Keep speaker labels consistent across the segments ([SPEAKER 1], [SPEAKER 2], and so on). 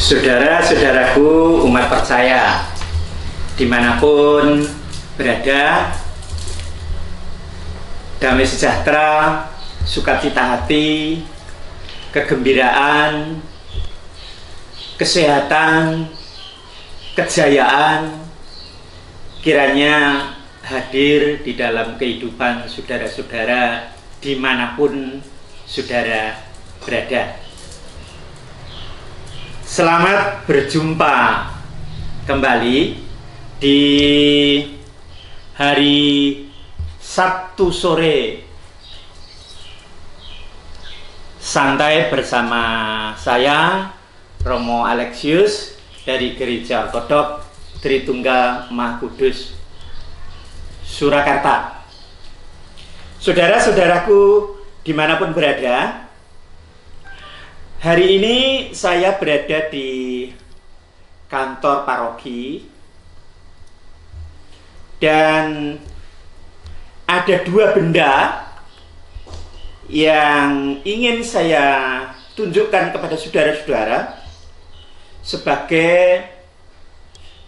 [SPEAKER 1] Saudara-saudaraku umat percaya dimanapun berada, damai sejahtera, sukacita hati, kegembiraan, kesehatan, kejayaan kiranya hadir di dalam kehidupan saudara-saudara dimanapun saudara berada. Selamat berjumpa kembali di hari Sabtu sore santai bersama saya Romo Alexius dari Gereja Ortodok Tritunggal Maha Kudus Surakarta. Saudara-saudaraku dimanapun berada, hari ini saya berada di kantor paroki dan ada dua benda yang ingin saya tunjukkan kepada saudara-saudara sebagai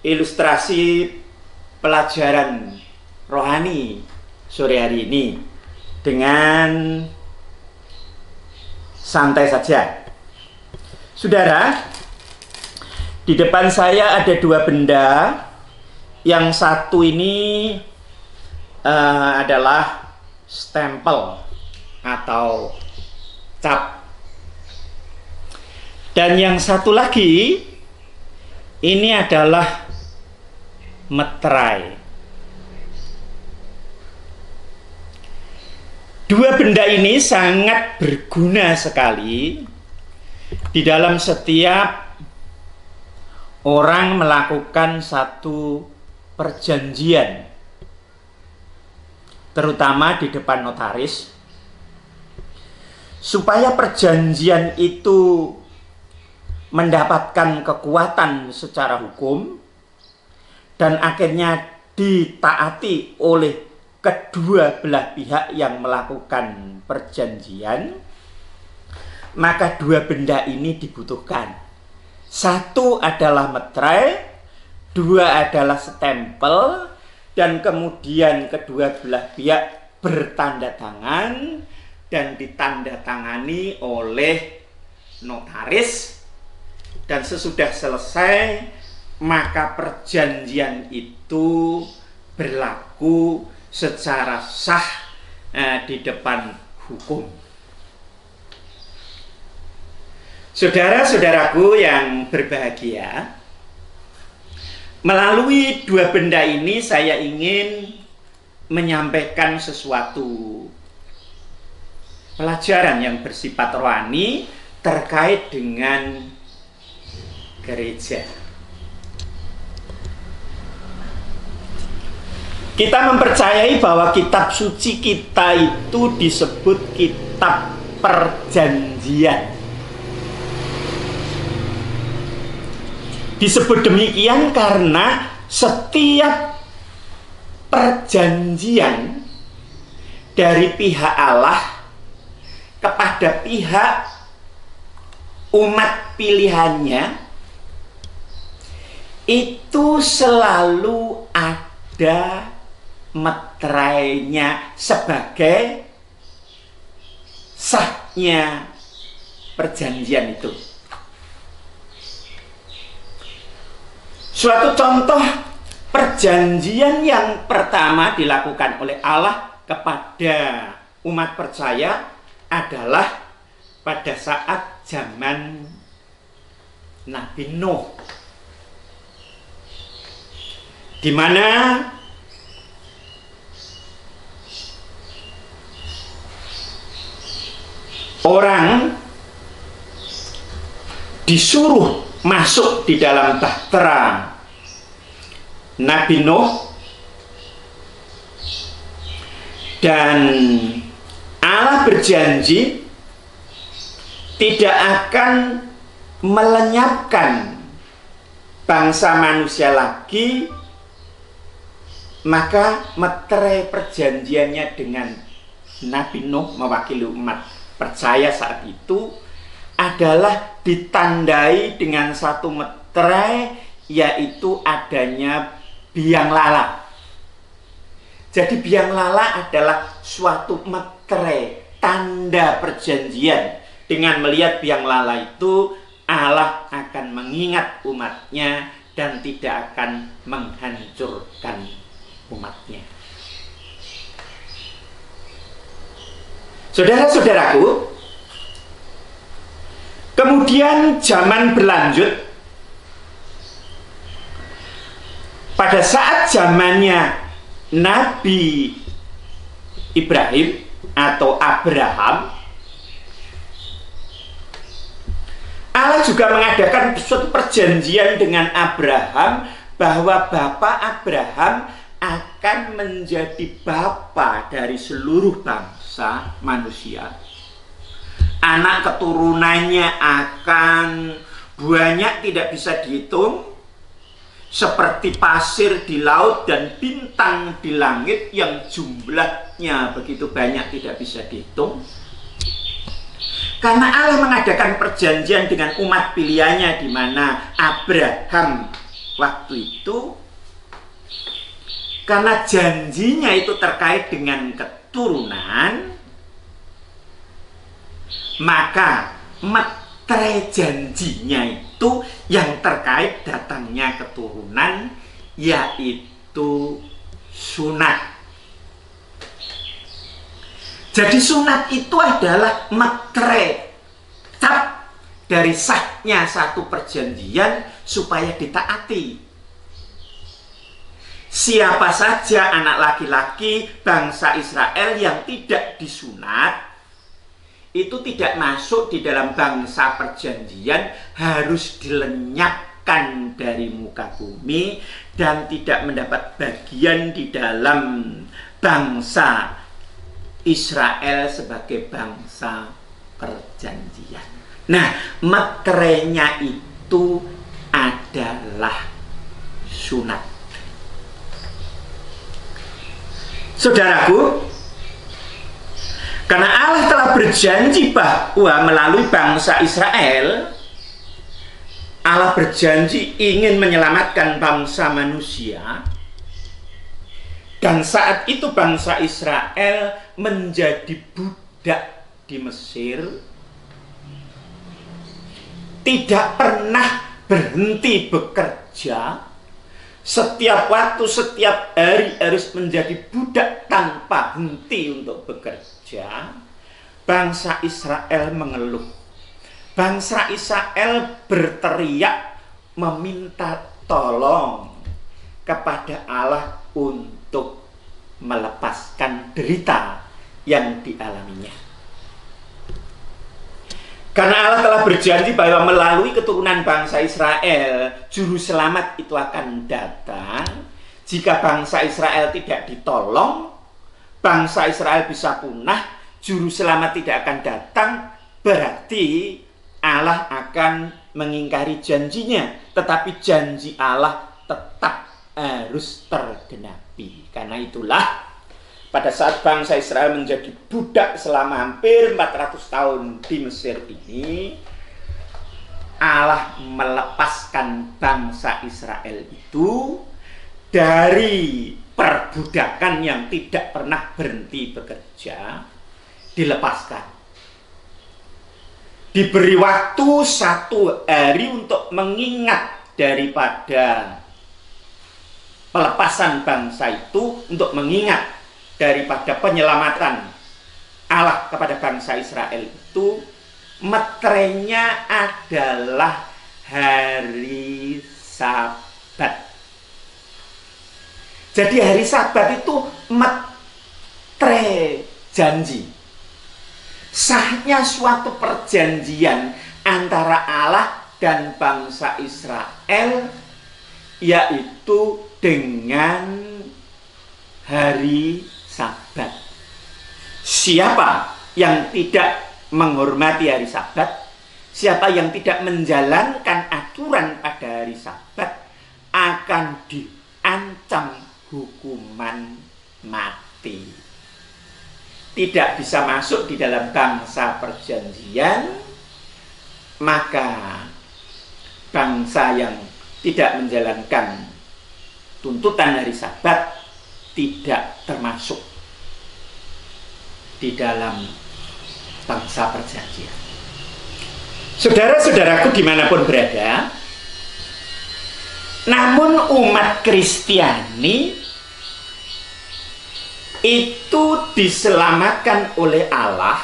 [SPEAKER 1] ilustrasi pelajaran rohani sore hari ini dengan santai saja. Saudara, di depan saya ada dua benda. Yang satu ini adalah stempel atau cap. Dan yang satu lagi ini adalah meterai. Dua benda ini sangat berguna sekali di dalam setiap orang melakukan satu perjanjian, terutama di depan notaris, supaya perjanjian itu mendapatkan kekuatan secara hukum dan akhirnya ditaati oleh kedua belah pihak yang melakukan perjanjian. Maka dua benda ini dibutuhkan. Satu adalah meterai, dua adalah stempel, dan kemudian kedua belah pihak bertanda tangan dan ditandatangani oleh notaris. Dan sesudah selesai, maka perjanjian itu berlaku secara sah di depan hukum. Saudara-saudaraku yang berbahagia, melalui dua benda ini saya ingin menyampaikan sesuatu pelajaran yang bersifat rohani terkait dengan gereja. Kita mempercayai bahwa kitab suci kita itu disebut kitab perjanjian. Disebut demikian karena setiap perjanjian dari pihak Allah kepada pihak umat pilihannya itu selalu ada meterainya sebagai sahnya perjanjian itu. Suatu contoh perjanjian yang pertama dilakukan oleh Allah kepada umat percaya adalah pada saat zaman Nabi Nuh, di mana orang disuruh masuk di dalam bahtera Nabi Nuh, dan Allah berjanji tidak akan melenyapkan bangsa manusia lagi. Maka meterai perjanjiannya dengan Nabi Nuh mewakili umat percaya saat itu adalah ditandai dengan satu meterai, yaitu adanya biang lala. Jadi biang lala adalah suatu meterai, tanda perjanjian. Dengan melihat biang lala itu, Allah akan mengingat umatnya dan tidak akan menghancurkan umatnya. Saudara-saudaraku, kemudian zaman berlanjut. Pada saat zamannya Nabi Ibrahim atau Abraham, Allah juga mengadakan suatu perjanjian dengan Abraham bahwa bapak Abraham akan menjadi bapa dari seluruh bangsa manusia. Anak keturunannya akan banyak, tidak bisa dihitung, seperti pasir di laut dan bintang di langit yang jumlahnya begitu banyak tidak bisa dihitung. Karena Allah mengadakan perjanjian dengan umat pilihannya, di mana Abraham waktu itu, karena janjinya itu terkait dengan keturunan, maka meterai janjinya itu yang terkait datangnya keturunan, yaitu sunat. Jadi sunat itu adalah meterai cap dari sahnya satu perjanjian supaya ditaati. Siapa saja anak laki-laki bangsa Israel yang tidak disunat, itu tidak masuk di dalam bangsa perjanjian, harus dilenyapkan dari muka bumi dan tidak mendapat bagian di dalam bangsa Israel sebagai bangsa perjanjian. Nah, meterainya itu adalah sunat. Saudaraku, karena Allah telah berjanji bahwa melalui bangsa Israel, Allah berjanji ingin menyelamatkan bangsa manusia. Dan saat itu bangsa Israel menjadi budak di Mesir, tidak pernah berhenti bekerja. Setiap waktu, setiap hari harus menjadi budak tanpa henti untuk bekerja. Bangsa Israel mengeluh. Bangsa Israel berteriak meminta tolong kepada Allah untuk melepaskan derita yang dialaminya. Karena Allah telah berjanji bahwa melalui keturunan bangsa Israel, juru selamat itu akan datang. Jika bangsa Israel tidak ditolong, bangsa Israel bisa punah, juru selamat tidak akan datang, berarti Allah akan mengingkari janjinya. Tetapi janji Allah tetap harus tergenapi. Karena itulah pada saat bangsa Israel menjadi budak selama hampir 400 tahun di Mesir ini, Allah melepaskan bangsa Israel itu dari perbudakan yang tidak pernah berhenti bekerja, dilepaskan. Diberi waktu 1 hari untuk mengingat daripada pelepasan bangsa itu, untuk mengingat daripada penyelamatan Allah kepada bangsa Israel itu. Meterainya adalah hari Sabat. Jadi hari Sabat itu meterai janji, sahnya suatu perjanjian antara Allah dan bangsa Israel, yaitu dengan hari Sabat. Siapa yang tidak menghormati hari Sabat, siapa yang tidak menjalankan aturan pada hari Sabat, akan diancam hukuman mati. Tidak bisa masuk di dalam bangsa perjanjian maka bangsa yang tidak menjalankan tuntutan hari Sabat tidak termasuk di dalam bangsa perjanjian. Saudara-saudaraku dimanapun berada, namun umat Kristiani itu diselamatkan oleh Allah,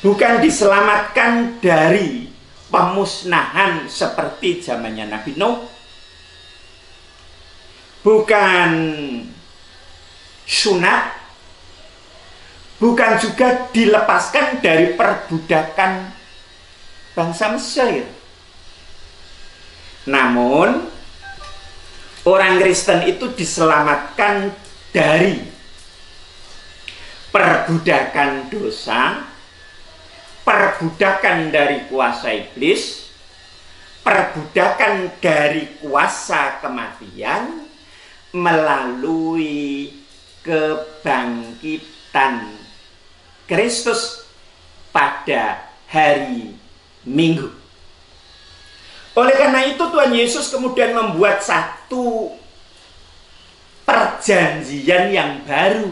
[SPEAKER 1] bukan diselamatkan dari pemusnahan seperti zamannya Nabi Nuh, bukan sunat, bukan juga dilepaskan dari perbudakan bangsa Mesir. Namun orang Kristen itu diselamatkan dari perbudakan dosa, perbudakan dari kuasa iblis, perbudakan dari kuasa kematian melalui kebangkitan Kristus pada hari Minggu. Oleh karena itu Tuhan Yesus kemudian membuat satu perjanjian yang baru.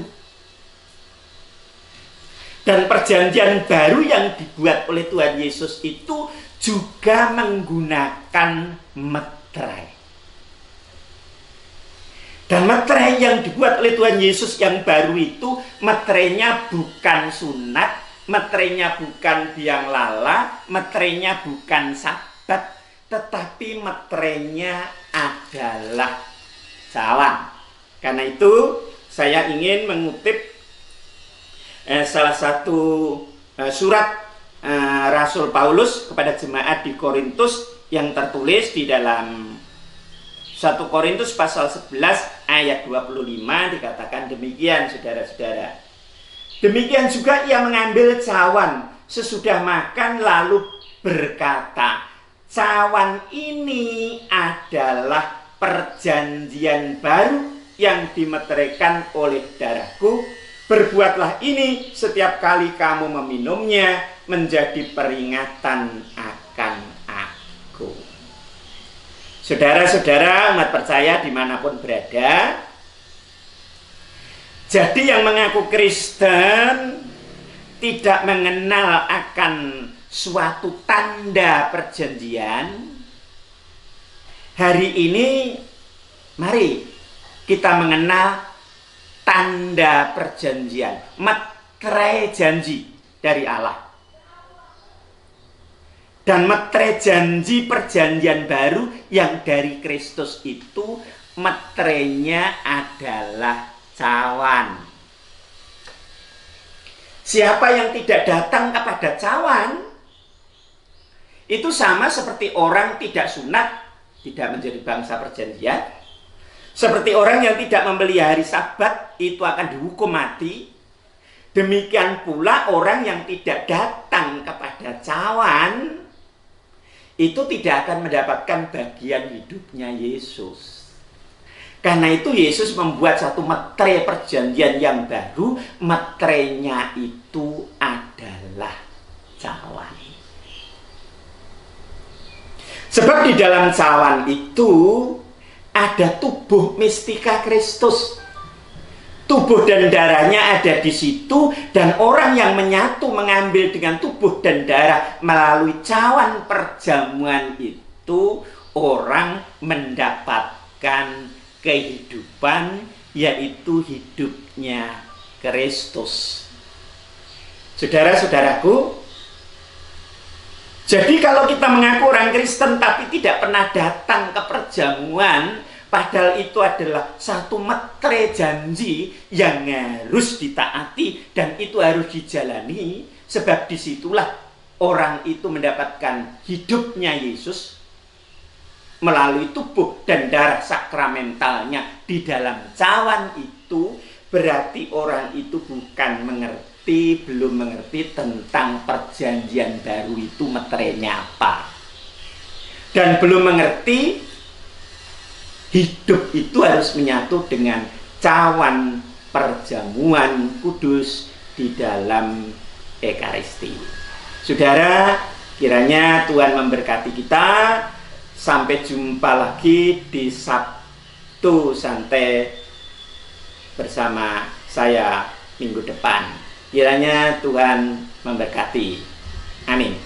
[SPEAKER 1] Dan perjanjian baru yang dibuat oleh Tuhan Yesus itu juga menggunakan meterai. Dan meterai yang dibuat oleh Tuhan Yesus yang baru itu, meterainya bukan sunat, meterainya bukan biang lala, meterainya bukan Sabat, tetapi meterainya adalah cawan. Karena itu saya ingin mengutip salah satu surat Rasul Paulus kepada jemaat di Korintus yang tertulis di dalam 1 Korintus pasal 11 ayat 25 dikatakan demikian, saudara-saudara. Demikian juga ia mengambil cawan sesudah makan lalu berkata, cawan ini adalah perjanjian baru yang dimeteraikan oleh darahku. Berbuatlah ini setiap kali kamu meminumnya menjadi peringatan akan aku. Saudara-saudara umat percaya dimanapun berada, jadi yang mengaku Kristen tidak mengenal akan suatu tanda perjanjian. Hari ini mari kita mengenal tanda perjanjian, meterai janji dari Allah. Dan meterai janji perjanjian baru yang dari Kristus itu meterainya adalah cawan. Siapa yang tidak datang kepada cawan itu sama seperti orang tidak sunat, tidak menjadi bangsa perjanjian. Seperti orang yang tidak membeli hari Sabat itu akan dihukum mati. Demikian pula orang yang tidak datang kepada cawan itu tidak akan mendapatkan bagian hidupnya Yesus. Karena itu Yesus membuat satu meterai perjanjian yang baru. Meterainya itu adalah cawan. Sebab di dalam cawan itu ada tubuh mistika Kristus. Tubuh dan darahnya ada di situ, dan orang yang menyatu mengambil dengan tubuh dan darah melalui cawan perjamuan itu, orang mendapatkan kehidupan, yaitu hidupnya Kristus. Saudara-saudaraku, jadi kalau kita mengaku orang Kristen tapi tidak pernah datang ke perjamuan, padahal itu adalah satu meterai janji yang harus ditaati dan itu harus dijalani, sebab disitulah orang itu mendapatkan hidupnya Yesus melalui tubuh dan darah sakramentalnya di dalam cawan itu. Berarti orang itu bukan mengerti, belum mengerti tentang perjanjian baru itu meterainya apa, dan belum mengerti hidup itu harus menyatu dengan cawan perjamuan kudus di dalam Ekaristi. Saudara, kiranya Tuhan memberkati kita. Sampai jumpa lagi di Sabtu Santai bersama saya minggu depan. Kiranya Tuhan memberkati. Amin.